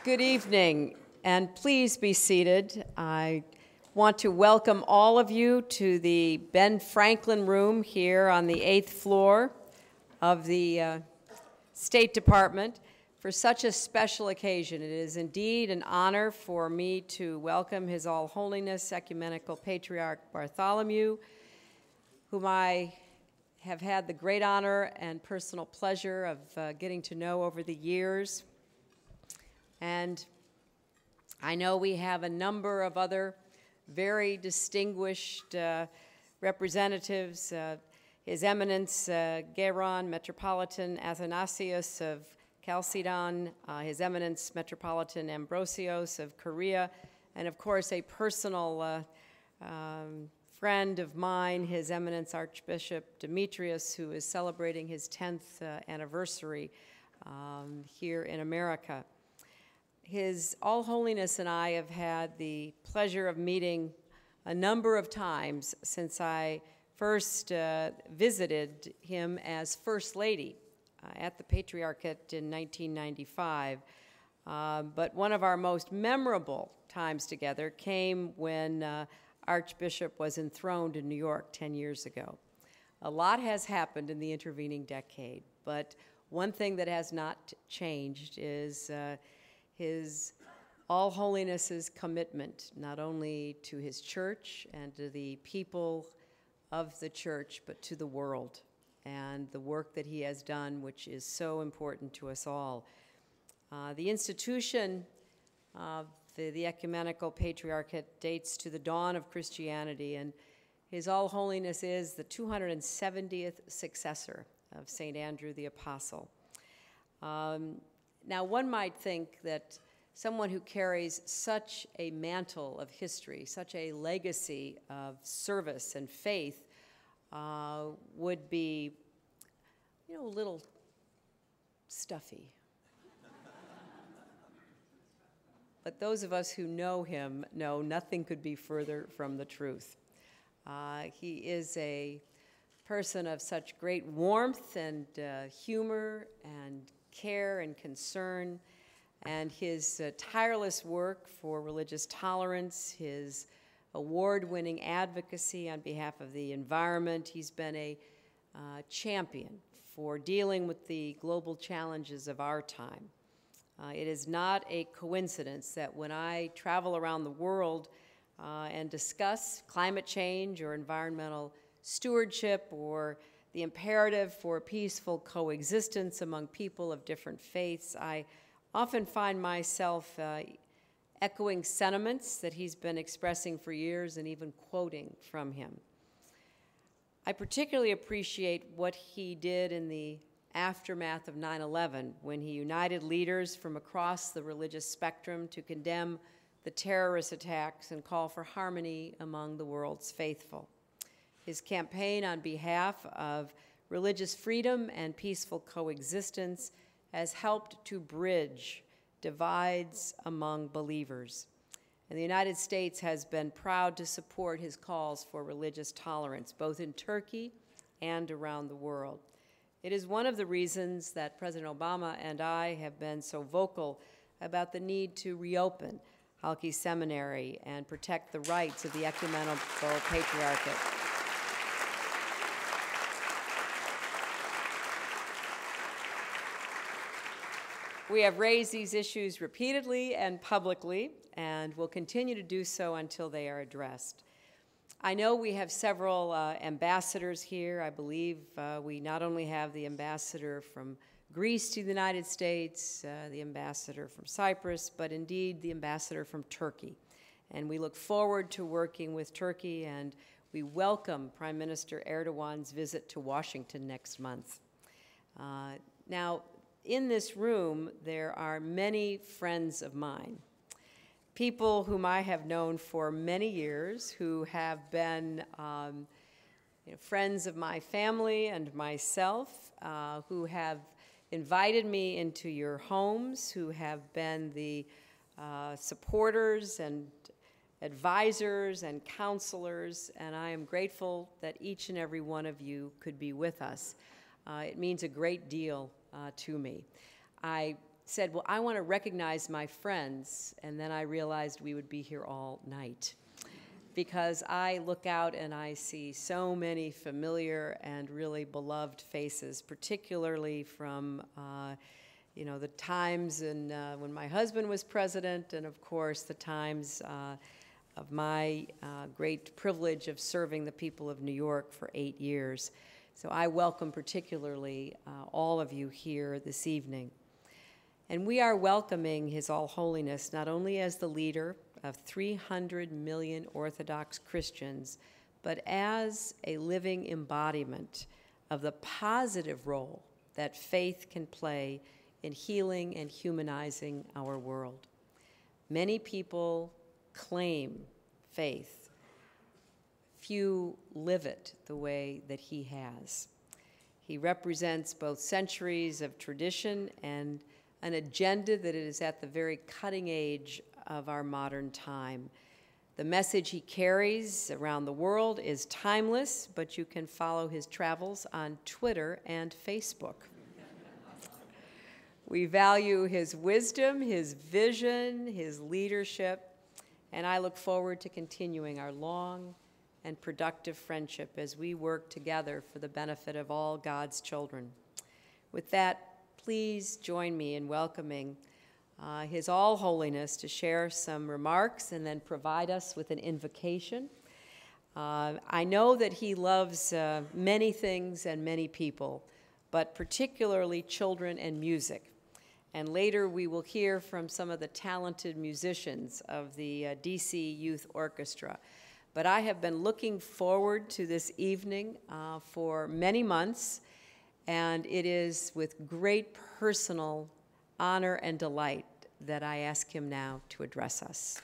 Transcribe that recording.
Good evening, and please be seated. I want to welcome all of you to the Ben Franklin Room here on the 8th floor of the State Department for such a special occasion. It is indeed an honor for me to welcome His All Holiness Ecumenical Patriarch Bartholomew, whom I have had the great honor and personal pleasure of getting to know over the years. And I know we have a number of other very distinguished representatives. His Eminence Geron, Metropolitan Athanasius of Chalcedon, His Eminence Metropolitan Ambrosios of Korea, and of course a personal friend of mine, His Eminence Archbishop Demetrius, who is celebrating his 10th anniversary here in America. His All Holiness and I have had the pleasure of meeting a number of times since I first visited him as First Lady at the Patriarchate in 1995. But one of our most memorable times together came when Archbishop was enthroned in New York 10 years ago. A lot has happened in the intervening decade, but one thing that has not changed is His All Holiness's commitment, not only to his church and to the people of the church, but to the world, and the work that he has done, which is so important to us all. The institution of the Ecumenical Patriarchate dates to the dawn of Christianity, and His All Holiness is the 270th successor of St. Andrew the Apostle. Now, one might think that someone who carries such a mantle of history, such a legacy of service and faith, would be, a little stuffy. But those of us who know him know nothing could be further from the truth. He is a person of such great warmth and humor and care and concern, and his tireless work for religious tolerance, his award-winning advocacy on behalf of the environment. He's been a champion for dealing with the global challenges of our time. It is not a coincidence that when I travel around the world and discuss climate change or environmental stewardship or the imperative for peaceful coexistence among people of different faiths, I often find myself echoing sentiments that he's been expressing for years and even quoting from him. I particularly appreciate what he did in the aftermath of 9/11, when he united leaders from across the religious spectrum to condemn the terrorist attacks and call for harmony among the world's faithful. His campaign on behalf of religious freedom and peaceful coexistence has helped to bridge divides among believers. And the United States has been proud to support his calls for religious tolerance, both in Turkey and around the world. It is one of the reasons that President Obama and I have been so vocal about the need to reopen Halki Seminary and protect the rights of the Ecumenical Patriarchate. We have raised these issues repeatedly and publicly, and will continue to do so until they are addressed. I know we have several ambassadors here. I believe we not only have the ambassador from Greece to the United States, the ambassador from Cyprus, but indeed the ambassador from Turkey. And we look forward to working with Turkey, and we welcome Prime Minister Erdogan's visit to Washington next month. Now, in this room, there are many friends of mine, people whom I have known for many years, who have been friends of my family and myself, who have invited me into your homes, who have been the supporters and advisors and counselors, and I am grateful that each and every one of you could be with us. It means a great deal to me. I said, well, I want to recognize my friends, and then I realized we would be here all night, because I look out and I see so many familiar and really beloved faces, particularly from the times when my husband was president, and of course the times of my great privilege of serving the people of New York for 8 years. So I welcome particularly all of you here this evening. And we are welcoming His All Holiness not only as the leader of 300 million Orthodox Christians, but as a living embodiment of the positive role that faith can play in healing and humanizing our world. Many people claim faith. Few live it the way that he has. He represents both centuries of tradition and an agenda that is at the very cutting edge of our modern time. The message he carries around the world is timeless, but you can follow his travels on Twitter and Facebook. We value his wisdom, his vision, his leadership, and I look forward to continuing our long and productive friendship as we work together for the benefit of all God's children. With that, please join me in welcoming His All Holiness to share some remarks and then provide us with an invocation. I know that he loves many things and many people, but particularly children and music. And later we will hear from some of the talented musicians of the DC Youth Orchestra. But I have been looking forward to this evening for many months, and it is with great personal honor and delight that I ask him now to address us.